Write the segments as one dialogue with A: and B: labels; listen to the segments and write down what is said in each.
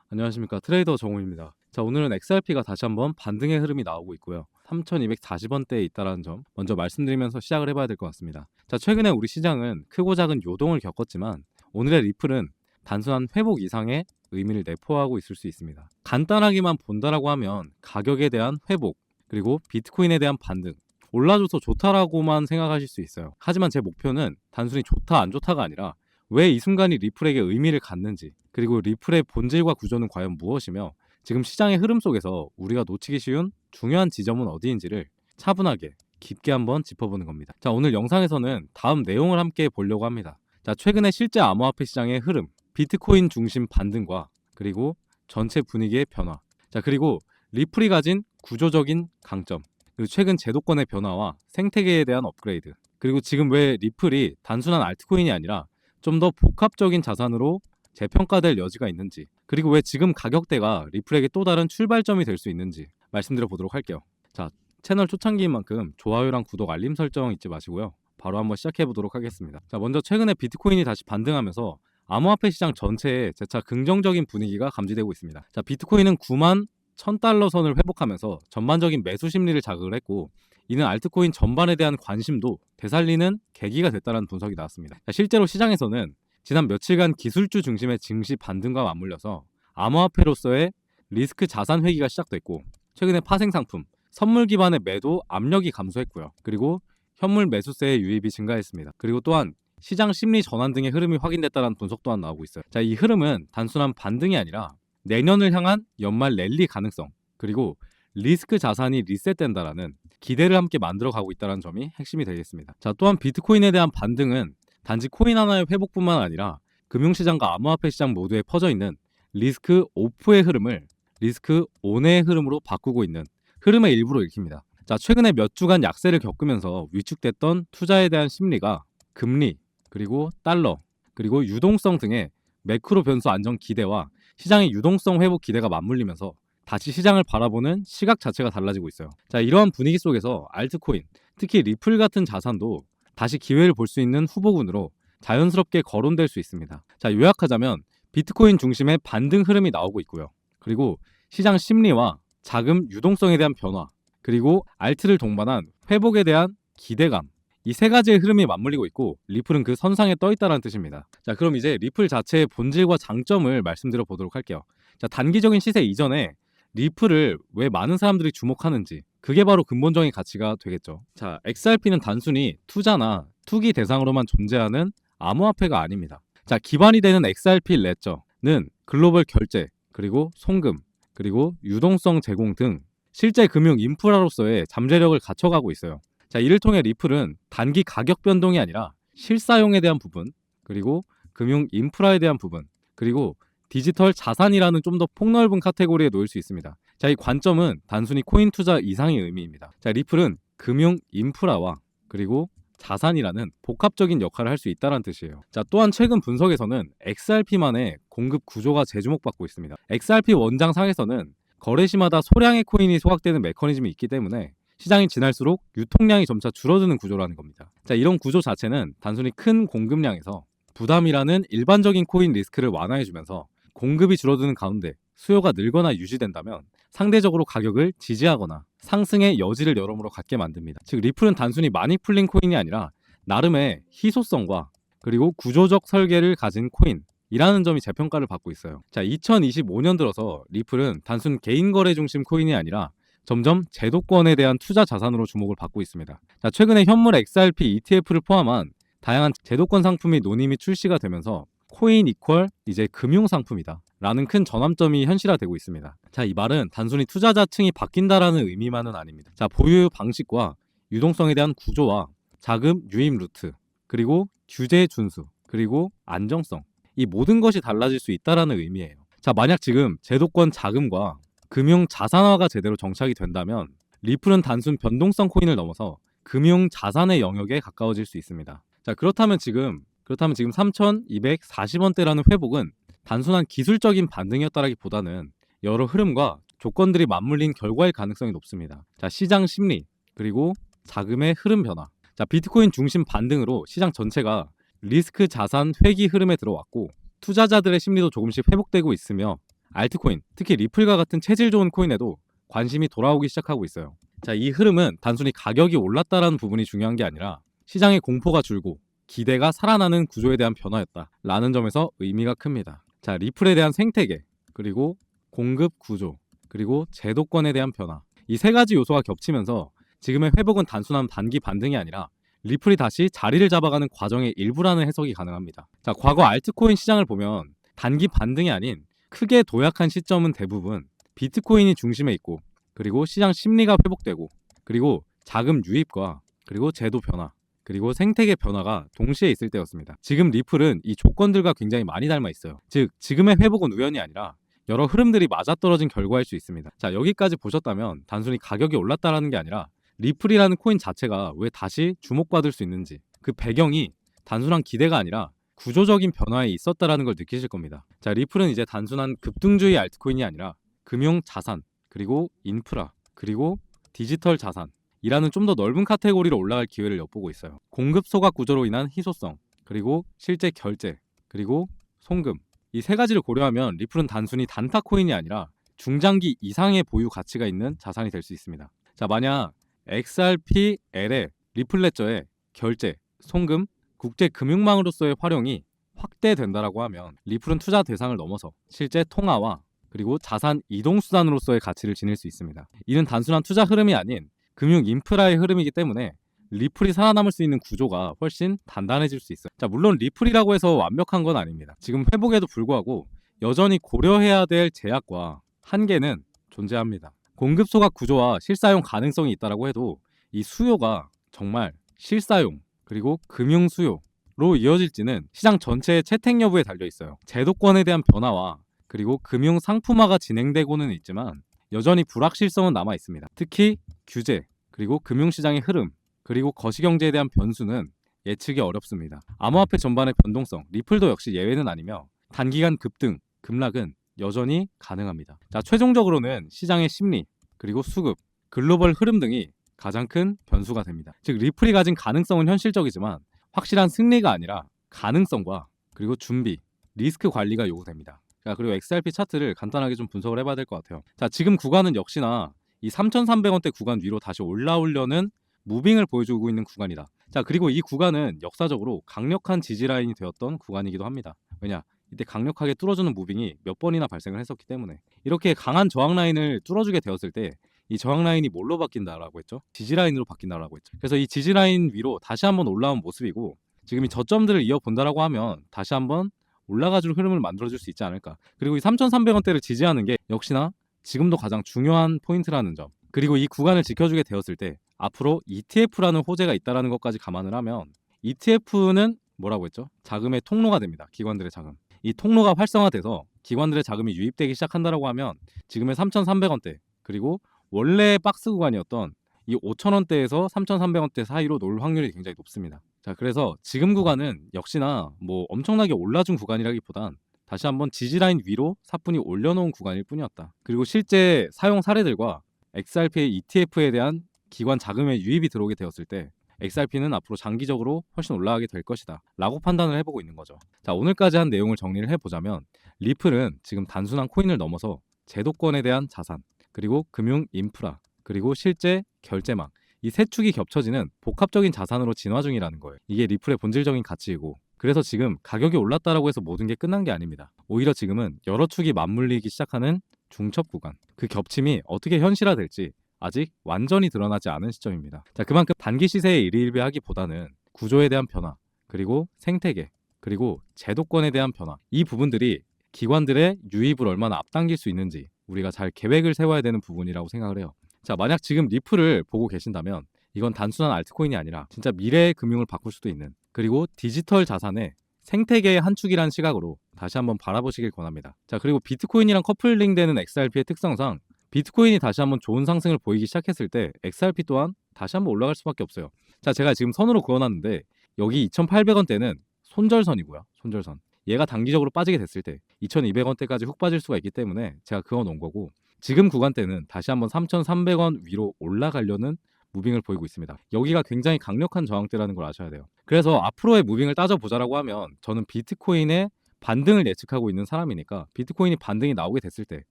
A: 안녕하십니까, 트레이더 정우입니다. 자, 오늘은 XRP가 다시 한번 반등의 흐름이 나오고 있고요. 3240원대에 있다는 점 먼저 말씀드리면서 시작을 해봐야 될 것 같습니다. 자, 최근에 우리 시장은 크고 작은 요동을 겪었지만 오늘의 리플은 단순한 회복 이상의 의미를 내포하고 있을 수 있습니다. 간단하게만 본다라고 하면 가격에 대한 회복, 그리고 비트코인에 대한 반등, 올라줘서 좋다라고만 생각하실 수 있어요. 하지만 제 목표는 단순히 좋다 안 좋다가 아니라 왜 이 순간이 리플에게 의미를 갖는지, 그리고 리플의 본질과 구조는 과연 무엇이며 지금 시장의 흐름 속에서 우리가 놓치기 쉬운 중요한 지점은 어디인지를 차분하게 깊게 한번 짚어보는 겁니다. 자, 오늘 영상에서는 다음 내용을 함께 보려고 합니다. 자, 최근의 실제 암호화폐 시장의 흐름, 비트코인 중심 반등과 그리고 전체 분위기의 변화, 자, 그리고 리플이 가진 구조적인 강점, 그리고 최근 제도권의 변화와 생태계에 대한 업그레이드, 그리고 지금 왜 리플이 단순한 알트코인이 아니라 좀 더 복합적인 자산으로 재평가될 여지가 있는지, 그리고 왜 지금 가격대가 리플에게 또 다른 출발점이 될 수 있는지 말씀드려 보도록 할게요. 자, 채널 초창기인 만큼 좋아요랑 구독, 알림 설정 잊지 마시고요. 바로 한번 시작해 보도록 하겠습니다. 자, 먼저 최근에 비트코인이 다시 반등하면서 암호화폐 시장 전체에 재차 긍정적인 분위기가 감지되고 있습니다. 자, 비트코인은 9만 1000달러 선을 회복하면서 전반적인 매수 심리를 자극을 했고, 이는 알트코인 전반에 대한 관심도 되살리는 계기가 됐다는 분석이 나왔습니다. 자, 실제로 시장에서는 지난 며칠간 기술주 중심의 증시 반등과 맞물려서 암호화폐로서의 리스크 자산 회귀가 시작됐고, 최근에 파생 상품, 선물 기반의 매도 압력이 감소했고요. 그리고 현물 매수세의 유입이 증가했습니다. 그리고 또한 시장 심리 전환 등의 흐름이 확인됐다는 분석 또한 나오고 있어요. 자, 이 흐름은 단순한 반등이 아니라 내년을 향한 연말 랠리 가능성, 그리고 리스크 자산이 리셋된다라는 기대를 함께 만들어 가고 있다는 점이 핵심이 되겠습니다. 자, 또한 비트코인에 대한 반등은 단지 코인 하나의 회복뿐만 아니라 금융시장과 암호화폐 시장 모두에 퍼져 있는 리스크 오프의 흐름을 리스크 온의 흐름으로 바꾸고 있는 흐름의 일부로 읽힙니다. 자, 최근에 몇 주간 약세를 겪으면서 위축됐던 투자에 대한 심리가 금리, 그리고 달러, 그리고 유동성 등의 매크로 변수 안정 기대와 시장의 유동성 회복 기대가 맞물리면서 다시 시장을 바라보는 시각 자체가 달라지고 있어요. 자, 이러한 분위기 속에서 알트코인, 특히 리플 같은 자산도 다시 기회를 볼 수 있는 후보군으로 자연스럽게 거론될 수 있습니다. 자, 요약하자면 비트코인 중심의 반등 흐름이 나오고 있고요. 그리고 시장 심리와 자금 유동성에 대한 변화, 그리고 알트를 동반한 회복에 대한 기대감, 이 세 가지의 흐름이 맞물리고 있고 리플은 그 선상에 떠 있다는 뜻입니다. 자, 그럼 이제 리플 자체의 본질과 장점을 말씀드려 보도록 할게요. 자, 단기적인 시세 이전에 리플을 왜 많은 사람들이 주목하는지, 그게 바로 근본적인 가치가 되겠죠. 자, XRP는 단순히 투자나 투기 대상으로만 존재하는 암호화폐가 아닙니다. 자, 기반이 되는 XRP 레저는 글로벌 결제, 그리고 송금, 그리고 유동성 제공 등 실제 금융 인프라로서의 잠재력을 갖춰가고 있어요. 자, 이를 통해 리플은 단기 가격 변동이 아니라 실사용에 대한 부분, 그리고 금융 인프라에 대한 부분, 그리고 디지털 자산이라는 좀 더 폭넓은 카테고리에 놓일 수 있습니다. 자, 이 관점은 단순히 코인 투자 이상의 의미입니다. 자, 리플은 금융 인프라와 그리고 자산이라는 복합적인 역할을 할 수 있다는 뜻이에요. 자, 또한 최근 분석에서는 XRP만의 공급 구조가 재주목받고 있습니다. XRP 원장 상에서는 거래 시마다 소량의 코인이 소각되는 메커니즘이 있기 때문에 시장이 지날수록 유통량이 점차 줄어드는 구조라는 겁니다. 자, 이런 구조 자체는 단순히 큰 공급량에서 부담이라는 일반적인 코인 리스크를 완화해주면서 공급이 줄어드는 가운데 수요가 늘거나 유지된다면 상대적으로 가격을 지지하거나 상승의 여지를 여러모로 갖게 만듭니다. 즉, 리플은 단순히 많이 풀린 코인이 아니라 나름의 희소성과 그리고 구조적 설계를 가진 코인이라는 점이 재평가를 받고 있어요. 자, 2025년 들어서 리플은 단순 개인 거래 중심 코인이 아니라 점점 제도권에 대한 투자 자산으로 주목을 받고 있습니다. 자, 최근에 현물 XRP ETF를 포함한 다양한 제도권 상품이 논의 및 출시가 되면서 코인 이퀄 이제 금융 상품이다 라는 큰 전환점이 현실화되고 있습니다. 자, 이 말은 단순히 투자자층이 바뀐다라는 의미만은 아닙니다. 자, 보유 방식과 유동성에 대한 구조와 자금 유입 루트, 그리고 규제 준수, 그리고 안정성, 이 모든 것이 달라질 수 있다라는 의미예요. 자, 만약 지금 제도권 자금과 금융 자산화가 제대로 정착이 된다면 리플은 단순 변동성 코인을 넘어서 금융 자산의 영역에 가까워질 수 있습니다. 자, 그렇다면 지금 3240원대라는 회복은 단순한 기술적인 반등이었다라기보다는 여러 흐름과 조건들이 맞물린 결과일 가능성이 높습니다. 자, 시장 심리, 그리고 자금의 흐름 변화. 자, 비트코인 중심 반등으로 시장 전체가 리스크 자산 회귀 흐름에 들어왔고 투자자들의 심리도 조금씩 회복되고 있으며 알트코인, 특히 리플과 같은 체질 좋은 코인에도 관심이 돌아오기 시작하고 있어요. 자, 이 흐름은 단순히 가격이 올랐다라는 부분이 중요한 게 아니라 시장의 공포가 줄고 기대가 살아나는 구조에 대한 변화였다라는 점에서 의미가 큽니다. 자, 리플에 대한 생태계, 그리고 공급 구조, 그리고 제도권에 대한 변화. 이 세 가지 요소가 겹치면서 지금의 회복은 단순한 단기 반등이 아니라 리플이 다시 자리를 잡아가는 과정의 일부라는 해석이 가능합니다. 자, 과거 알트코인 시장을 보면 단기 반등이 아닌 크게 도약한 시점은 대부분 비트코인이 중심에 있고, 그리고 시장 심리가 회복되고, 그리고 자금 유입과 그리고 제도 변화, 그리고 생태계 변화가 동시에 있을 때였습니다. 지금 리플은 이 조건들과 굉장히 많이 닮아 있어요. 즉, 지금의 회복은 우연이 아니라 여러 흐름들이 맞아떨어진 결과일 수 있습니다. 자, 여기까지 보셨다면 단순히 가격이 올랐다라는 게 아니라 리플이라는 코인 자체가 왜 다시 주목받을 수 있는지, 그 배경이 단순한 기대가 아니라 구조적인 변화에 있었다라는 걸 느끼실 겁니다. 자, 리플은 이제 단순한 급등주의 알트코인이 아니라 금융 자산, 그리고 인프라, 그리고 디지털 자산이라는 좀 더 넓은 카테고리로 올라갈 기회를 엿보고 있어요. 공급 소각 구조로 인한 희소성, 그리고 실제 결제, 그리고 송금, 이 세 가지를 고려하면 리플은 단순히 단타 코인이 아니라 중장기 이상의 보유 가치가 있는 자산이 될 수 있습니다. 자, 만약 XRP-L의 리플레저의 결제, 송금, 국제 금융망으로서의 활용이 확대된다라고 하면 리플은 투자 대상을 넘어서 실제 통화와 그리고 자산 이동 수단으로서의 가치를 지닐 수 있습니다. 이는 단순한 투자 흐름이 아닌 금융 인프라의 흐름이기 때문에 리플이 살아남을 수 있는 구조가 훨씬 단단해질 수 있어요. 자, 물론 리플이라고 해서 완벽한 건 아닙니다. 지금 회복에도 불구하고 여전히 고려해야 될 제약과 한계는 존재합니다. 공급 소각 구조와 실사용 가능성이 있다라고 해도 이 수요가 정말 실사용 그리고 금융 수요로 이어질지는 시장 전체의 채택 여부에 달려 있어요. 제도권에 대한 변화와 그리고 금융 상품화가 진행되고는 있지만 여전히 불확실성은 남아 있습니다. 특히 규제, 그리고 금융시장의 흐름, 그리고 거시경제에 대한 변수는 예측이 어렵습니다. 암호화폐 전반의 변동성, 리플도 역시 예외는 아니며 단기간 급등, 급락은 여전히 가능합니다. 자, 최종적으로는 시장의 심리, 그리고 수급, 글로벌 흐름 등이 가장 큰 변수가 됩니다. 즉, 리플이 가진 가능성은 현실적이지만 확실한 승리가 아니라 가능성과 그리고 준비, 리스크 관리가 요구됩니다. 자, 그리고 XRP 차트를 간단하게 좀 분석을 해봐야 될 것 같아요. 자, 지금 구간은 역시나 이 3,300원대 구간 위로 다시 올라오려는 무빙을 보여주고 있는 구간이다. 자, 그리고 이 구간은 역사적으로 강력한 지지라인이 되었던 구간이기도 합니다. 왜냐? 이때 강력하게 뚫어주는 무빙이 몇 번이나 발생을 했었기 때문에 이렇게 강한 저항 라인을 뚫어주게 되었을 때 이 저항 라인이 뭘로 바뀐다라고 했죠? 지지 라인으로 바뀐다라고 했죠. 그래서 이 지지 라인 위로 다시 한번 올라온 모습이고, 지금 이 저점들을 이어본다라고 하면 다시 한번 올라가줄 흐름을 만들어줄 수 있지 않을까. 그리고 이 3,300원대를 지지하는 게 역시나 지금도 가장 중요한 포인트라는 점, 그리고 이 구간을 지켜주게 되었을 때 앞으로 ETF라는 호재가 있다는 것까지 감안을 하면 ETF는 뭐라고 했죠? 자금의 통로가 됩니다. 기관들의 자금. 이 통로가 활성화돼서 기관들의 자금이 유입되기 시작한다라고 하면 지금의 3,300원대, 그리고 원래 박스 구간이었던 이 5,000원대에서 3,300원대 사이로 놀 확률이 굉장히 높습니다. 자, 그래서 지금 구간은 역시나 뭐 엄청나게 올라준 구간이라기보단 다시 한번 지지라인 위로 사뿐히 올려놓은 구간일 뿐이었다. 그리고 실제 사용 사례들과 XRP의 ETF에 대한 기관 자금의 유입이 들어오게 되었을 때 XRP는 앞으로 장기적으로 훨씬 올라가게 될 것이다 라고 판단을 해보고 있는 거죠. 자, 오늘까지 한 내용을 정리를 해보자면 리플은 지금 단순한 코인을 넘어서 제도권에 대한 자산, 그리고 금융 인프라, 그리고 실제 결제망, 이 세 축이 겹쳐지는 복합적인 자산으로 진화 중이라는 거예요. 이게 리플의 본질적인 가치이고, 그래서 지금 가격이 올랐다라고 해서 모든 게 끝난 게 아닙니다. 오히려 지금은 여러 축이 맞물리기 시작하는 중첩 구간, 그 겹침이 어떻게 현실화될지 아직 완전히 드러나지 않은 시점입니다. 자, 그만큼 단기 시세에 일희일비하기보다는 구조에 대한 변화, 그리고 생태계, 그리고 제도권에 대한 변화, 이 부분들이 기관들의 유입을 얼마나 앞당길 수 있는지 우리가 잘 계획을 세워야 되는 부분이라고 생각을 해요. 자, 만약 지금 리플을 보고 계신다면 이건 단순한 알트코인이 아니라 진짜 미래의 금융을 바꿀 수도 있는, 그리고 디지털 자산의 생태계의 한 축이라는 시각으로 다시 한번 바라보시길 권합니다. 자, 그리고 비트코인이랑 커플링되는 XRP의 특성상 비트코인이 다시 한번 좋은 상승을 보이기 시작했을 때 XRP 또한 다시 한번 올라갈 수밖에 없어요. 자, 제가 지금 선으로 그어놨는데 여기 2,800원대는 손절선이고요. 손절선. 얘가 단기적으로 빠지게 됐을 때 2,200원대까지 훅 빠질 수가 있기 때문에 제가 그어놓은 거고, 지금 구간대는 다시 한번 3,300원 위로 올라가려는 무빙을 보이고 있습니다. 여기가 굉장히 강력한 저항대라는 걸 아셔야 돼요. 그래서 앞으로의 무빙을 따져보자라고 하면 저는 비트코인의 반등을 예측하고 있는 사람이니까 비트코인이 반등이 나오게 됐을 때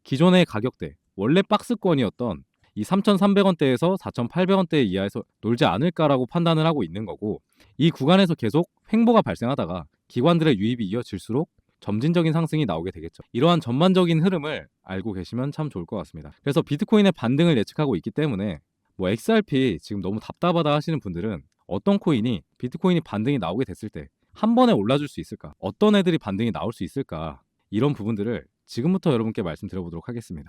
A: 기존의 가격대, 원래 박스권이었던 이 3,300원대에서 4,800원대 이하에서 놀지 않을까라고 판단을 하고 있는 거고, 이 구간에서 계속 횡보가 발생하다가 기관들의 유입이 이어질수록 점진적인 상승이 나오게 되겠죠. 이러한 전반적인 흐름을 알고 계시면 참 좋을 것 같습니다. 그래서 비트코인의 반등을 예측하고 있기 때문에 뭐 XRP 지금 너무 답답하다 하시는 분들은 어떤 코인이 비트코인이 반등이 나오게 됐을 때 한 번에 올라줄 수 있을까? 어떤 애들이 반등이 나올 수 있을까? 이런 부분들을 지금부터 여러분께 말씀드려보도록 하겠습니다.